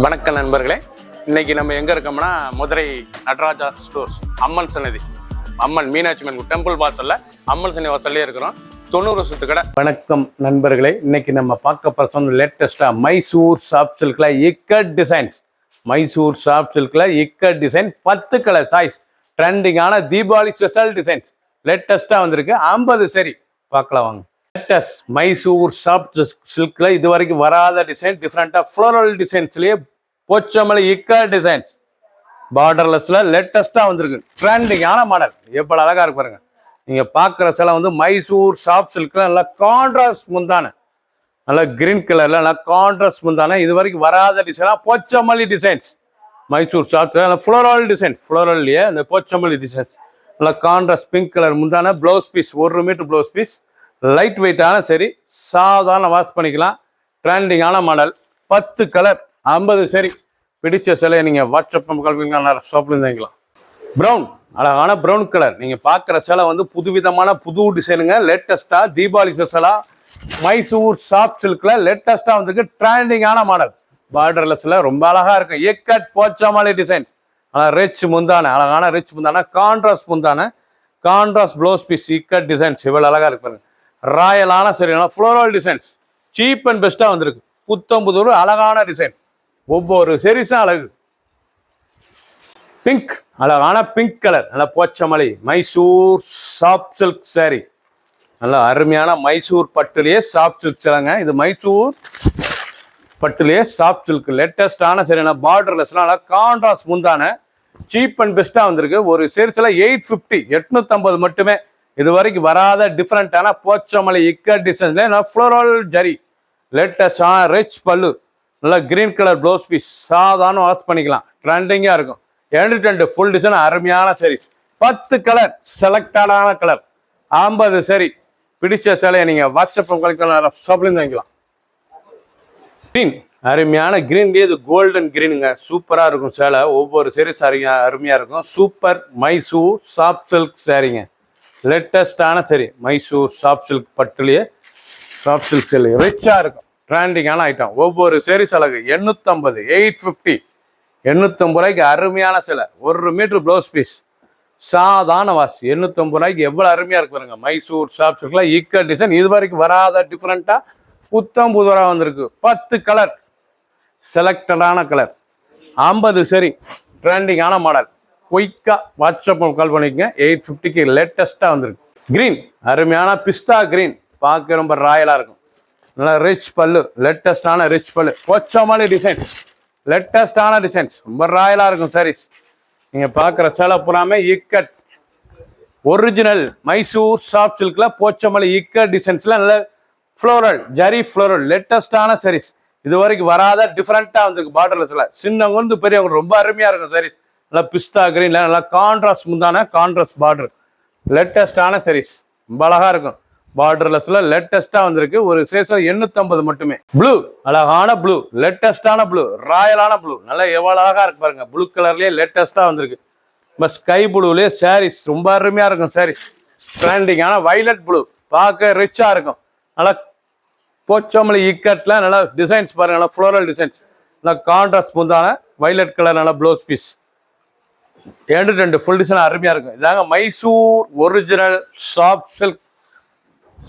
வணக்கம் நண்பர்களே, இன்னைக்கு நம்ம எங்க இருக்கோம்னா மதுரை நடராஜா ஸ்டோர்ஸ் அம்மன் சன்னதி, அம்மன் மீனாட்சி அம்மன் டெம்பிள் வாசல்ல அம்மன் சன்னதி வாசல்லே இருக்கிறோம். 90 வருஷத்து கடை. வணக்கம் நண்பர்களே, இன்னைக்கு நம்ம பார்க்க போறது லேட்டஸ்டா மைசூர் சாஃப்ட் சில்க்ல இக்கட் டிசைன்ஸ். மைசூர் சாஃப்ட் சில்க்ல இக்கட் டிசைன் 10 கலர் சாய்ஸ், ட்ரெண்டிங்கான தீபாவளி ஸ்பெஷல் டிசைன்ஸ் லேட்டஸ்டா வந்திருக்கு. 50 சரி பார்க்கலாம் வாங்க. லேட்டஸ்ட் மைசூர் சாஃப்ட் சில்க்ல இது வரைக்கும் வராத டிசைன், டிஃப்ரெண்டா ஃப்ளோரல் டிசைன்ஸ்லயே போச்சமல்லி இக்கட் டிசைன்ஸ் பார்டர்லெஸ்ல லேட்டஸ்டா வந்திருக்கு. ட்ரெண்டிங்கான மாடல் எவ்வளவு அழகா இருக்கு பாருங்க. நீங்க பாக்குற சில வந்து மைசூர் சாஃப்ட் சில்க்ல நல்லா கான்ட்ராஸ்ட் முந்தான, நல்லா கிரீன் கலர்ல நல்லா கான்ட்ராஸ்ட் முந்தான, இது வரைக்கும் வராத டிசைனா Pochampally designs. Mysore soft floral design, ஃப்ளோரல்லையே அந்த போச்சமல்லி டிசைன்ஸ் நல்லா கான்ட்ராஸ்ட் பிங்க் கலர் முந்தான, blouse piece 1 metre blouse piece, light வெயிட்டான சரி, சாதாரண வாஷ் பண்ணிக்கலாம். ட்ரெண்டிங்கான மாடல் 10 கலர் 50 சரி. பிடிச்ச சிலையை நீங்கள் வாட்ஸ்அப் ஷாப்ல இருந்தீங்களாம். ப்ரௌன், அழகான ப்ரௌன் கலர். நீங்கள் பார்க்குற சிலை வந்து புதுவிதமான புது டிசைனுங்க. லேட்டஸ்ட்டாக தீபாவளி ஸ்பெஷலாக மைசூர் சாஃப்ட் சில்கில் லேட்டஸ்ட்டாக வந்துருக்கு. ட்ரெண்டிங்கான மாடல் பார்டர்லெஸ்ல ரொம்ப அழகாக இருக்கும். இக்கட் போச்சமல்லி டிசைன், ஆனால் ரிச் முந்தான, அழகான ரிச் முந்தான, கான்ட்ராஸ்ட் முந்தான, contrast blouse piece, ikat designs இவ்வளோ அழகாக இருக்கு பாருங்க. ராயலான சரியான ஃப்ளோரல் டிசைன்ஸ் சீப் அண்ட் பெஸ்ட்டாக வந்திருக்கு. புத்தம்புதூர் அழகான டிசைன், ஒவ்வொரு செரிஸும் அழகு. பிங்க், அழகான பிங்க் கலர், நல்லா Pochampally Mysore soft silk sorry, நல்லா அருமையான மைசூர் பட்டுலேயே சாஃப்ட் சில்க் சிலங்க. இது மைசூர் பட்டுலேயே சாஃப்ட் சில்க் லேட்டஸ்டான சரியான பார்டர்லெஸ்லாம் நல்லா கான்ட்ராஸ்ட் முந்தான, சீப் அண்ட் பெஸ்ட்டாக வந்திருக்கு. ஒரு செரிஸில் 850 850 மட்டுமே. இது வரைக்கும் வராத டிஃப்ரெண்டான போச்சமல்லி இக்கட் டிசைன்ல ஃப்ளோரல் ஜரி, லேட்டஸ்டான ரிச் பல்லு, நல்லா கிரீன் கலர் ப்ளவுஸ் பீஸ், சாதாரண வாஷ் பண்ணிக்கலாம். ட்ரெண்டிங்காக இருக்கும். 2 ஃபுல் டிசைன் அருமையான சாரீஸ். 10 கலர் செலக்டடான கலர் 50 சரி. பிடிச்ச சிலையை நீங்கள் வாட்ஸ்அப் ஷாப்லேருந்து வாங்கிக்கலாம். கிரீன், அருமையான கிரீன்லேயே இது கோல்டன் கிரீனுங்க. சூப்பராக இருக்கும் சேலை, ஒவ்வொரு சாரீஸ் அருமையாக இருக்கும். சூப்பர் மைசூர் சாஃப்ட் சில்க் சாரீங்க, லேட்டஸ்டான சரி. மைசூர் சாஃப்ட் சில்க் பட்டுலேயே சாஃப்ட் சில்க் சேலை ரிச்சாக இருக்கும். ட்ரெண்டிங்கான ஐட்டம். ஒவ்வொரு சாரீஸ் அழகு. 850 850 850 ரூபாய்க்கு அருமையான சிலை. 1 மீட்டர் ப்ளவுஸ் பீஸ், சாதாரண வாஷ். 850 ரூபாய்க்கு எவ்வளோ அருமையாக இருக்கு பாருங்க. மைசூர் சாஃப்ட் சில்க்ல இக்கட் டிசைன் இது வரைக்கும் வராத டிஃப்ரெண்ட்டாக புத்தம்புதுவராக வந்திருக்கு. 10 கலர் செலக்டடான கலர் 50 சரி. ட்ரெண்டிங்கான மாடல். குயிக்காக வாட்ஸ்அப் கால் பண்ணிக்கங்க. 850க்கு லேட்டஸ்ட்டாக வந்திருக்கு. கிரீன், அருமையான பிஸ்தா கிரீன், பார்க்க ரொம்ப ராயலாக இருக்கும். நல்லா ரிச் பல்லு, லேட்டஸ்டான ரிச் பல்லு, போச்சமல்லி டிசைன், லேட்டஸ்டான டிசைன்ஸ் ரொம்ப ராயலாக இருக்கும் சாரீஸ். நீங்கள் பார்க்குற சேலை பூராமே இக்கட் ஒரிஜினல் மைசூர் சாஃப்ட் சில்கில் போச்சமல்லி இக்கட் டிசைன்ஸில் நல்ல ஃப்ளோரல் ஜரி ஃப்ளோரல் லேட்டஸ்டான சாரீஸ். இது வரைக்கும் வராத டிஃப்ரெண்ட்டாக வந்திருக்கு. பார்டர்லெஸ்ல சின்னவங்க வந்து பெரியவங்க ரொம்ப அருமையாக இருக்கும் சாரீஸ். நல்லா பிஸ்தா கிரீன்ல நல்லா கான்ட்ராஸ்ட் முந்தான, கான்ட்ராஸ்ட் பார்டர், லேட்டஸ்டான சாரீஸ் ரொம்ப அழகா இருக்கும். பார்டர்லெஸ்ல லேட்டஸ்டா வந்திருக்கு. ஒரு சேஸில் 850 மட்டுமே. ப்ளூ, அழகான ப்ளூ, லேட்டஸ்டான ப்ளூ, ராயலான ப்ளூ, நல்லா எவ்வளோ அழகா இருக்கு பாருங்க. ப்ளூ கலர்லேயே லேட்டஸ்டா வந்திருக்கு. ஸ்கை ப்ளூலேயே சாரீஸ் ரொம்ப அருமையா இருக்கும் சாரீஸ். ட்ரெண்டிங்கான வைலட் ப்ளூ, பார்க்க ரிச்சா இருக்கும். நல்லா போச்சமல்லி இக்கட்ல நல்லா டிசைன்ஸ் பாருங்க, நல்லா ஃப்ளோரல் டிசைன்ஸ், நல்லா கான்ட்ராஸ்ட் முந்தான, வைலட் கலர், நல்லா ப்ளவுஸ் பீஸ். 2 ஃபுல் டிசைன் அருமையாக இருக்கும். இதாங்க மைசூர் ஒரிஜினல் சாஃப்ட் சில்க்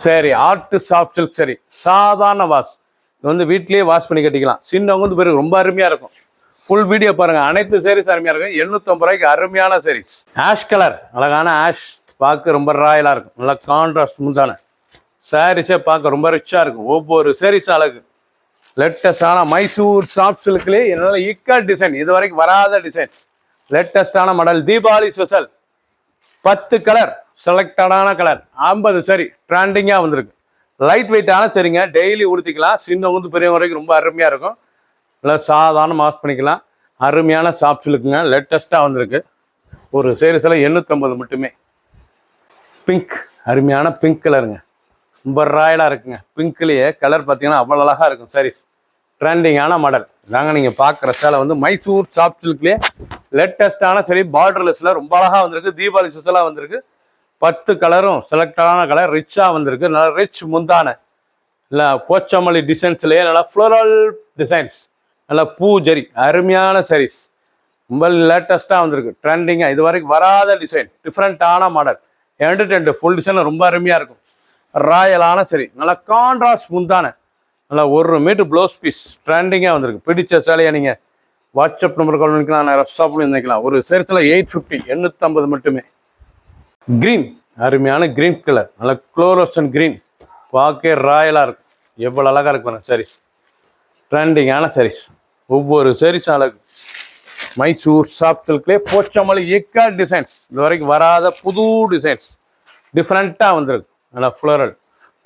சரி, ஆர்ட் சாஃப்ட் சில்க் சரி, சாதாரண வாஷ். இது வந்து வீட்லேயே வாஷ் பண்ணி கட்டிக்கலாம். சின்னவங்க வந்து பேர் ரொம்ப அருமையாக இருக்கும். ஃபுல் வீடியோ பாருங்க. அனைத்து சாரீஸ் அருமையாக இருக்கும். 850 ரூபாய்க்கு அருமையான சாரீஸ். ஆஷ் கலர், அழகான ஆஷ், பார்க்க ரொம்ப ராயலாக இருக்கும். நல்லா கான்ட்ராஸ்ட் முந்தான சாரீஸே பார்க்க ரொம்ப ரிச்சாக இருக்கும். ஒவ்வொரு சாரீஸ் அழகு. லேட்டஸ்டான மைசூர் சாஃப்ட் சில்க்லேயே என்னால் இக்கட் டிசைன் இது வரைக்கும் வராத டிசைன்ஸ், லேட்டஸ்டான மாடல் தீபாவளி ஸ்பெஷல். 10 கலர் செலக்டடான கலர் 50 சரி. ட்ரெண்டிங்காக வந்திருக்கு. லைட் வெயிட்டான சரிங்க, டெய்லி உடுத்திக்கலாம். சின்னவங்க வந்து பெரியவங்க வரைக்கும் ரொம்ப அருமையாக இருக்கும். நல்லா சாதாரண வாஷ் பண்ணிக்கலாம். அருமையான சாஃப்ட் சில்க்குங்க, லேட்டஸ்ட்டாக வந்திருக்கு. ஒரு சேரீஸில் 850 மட்டுமே. பிங்க், அருமையான பிங்க் கலருங்க, ரொம்ப ராயலாக இருக்குங்க. பிங்க்லேயே கலர் பார்த்தீங்கன்னா அவ்வளோ அழகாக இருக்கும் சாரீஸ். ட்ரெண்டிங்கான மாடல் தாங்க. நீங்கள் பார்க்குற சேலை வந்து மைசூர் சாஃப்ட் சில்க்லேயே லேட்டஸ்டான சரி. பார்டர்லெஸ்ல ரொம்ப அழகாக வந்திருக்கு. தீபாவளி ஸ்பெஷலாக வந்திருக்கு. 10 கலரும் செலக்டான கலர் ரிச்சாக வந்திருக்கு. நல்லா ரிச் முந்தான, இல்லை போச்சமல்லி டிசைன்ஸ்லேயே நல்லா ஃப்ளோரல் டிசைன்ஸ், நல்லா பூ ஜரி அருமையான sarees. ரொம்ப லேட்டஸ்ட்டாக வந்திருக்கு, ட்ரெண்டிங்காக, இது வரைக்கும் வராத டிசைன், டிஃப்ரெண்ட்டான மாடல். எண்டு ஃபுல் டிசைன் ரொம்ப அருமையாக இருக்கும். ராயலான சரி, நல்லா கான்ட்ராஸ்ட் முந்தான, நல்லா 1 மீட்டர் ப்ளவுஸ் பீஸ் ட்ரெண்டிங்காக வந்திருக்கு. பிடிச்ச சேலையை நீங்கள் வாட்ஸ்அப் நம்பர் கால் பண்ணிக்கலாம், நான் ரஃப்ஸாப்லையும் இருந்துக்கலாம். ஒரு சேரத்தில் 850, 850 மட்டுமே. க்ரீன், அருமையான க்ரீன் கலர், நல்லா குளோரோசன் க்ரீன், பார்க்க ராயலாக இருக்கும். எவ்வளோ அழகாக இருக்கு பாருங்க சாரீஸ். ட்ரெண்டிங்கான சாரீஸ், ஒவ்வொரு சாரீஸும் அழகு. மைசூர் சாஃப்ட் சில்க்லேயே போச்சமல்லி ஏக்கா டிசைன்ஸ், இது வரைக்கும் வராத புது டிசைன்ஸ், டிஃப்ரெண்ட்டாக வந்திருக்கு. நல்லா ஃப்ளோரல்,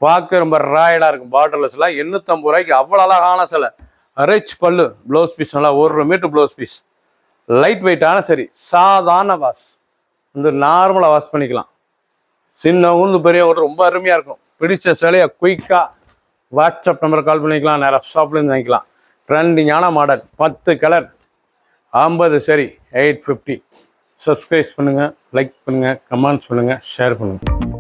பார்க்க ரொம்ப ராயலாக இருக்கும். பார்டர்லெஸ்லாம் 850 ரூபாய்க்கு அவ்வளோ அழகான சிலை. ரிச் பல்லு, ப்ளவுஸ் பீஸ் நல்லா 1 மீட்டர் ப்ளவுஸ் பீஸ், லைட் வெயிட்டான சரி, சாதாரண வாஷ் வந்து நார்மலாக வாஷ் பண்ணிக்கலாம். சின்னவங்க பெரியவங்க ரொம்ப அருமையாக இருக்கும். பிடிச்ச சிலையை குயிக்காக வாட்ஸ்அப் நம்பர் கால் பண்ணிக்கலாம், நேராக ஷாப்லேருந்து வாங்கிக்கலாம். ட்ரெண்டிங்கான மாடல், 10 கலர், 50 சரி, 850. சப்ஸ்கிரைப் பண்ணுங்கள், லைக் பண்ணுங்கள், கமெண்ட்ஸ் பண்ணுங்கள், ஷேர் பண்ணுங்கள்.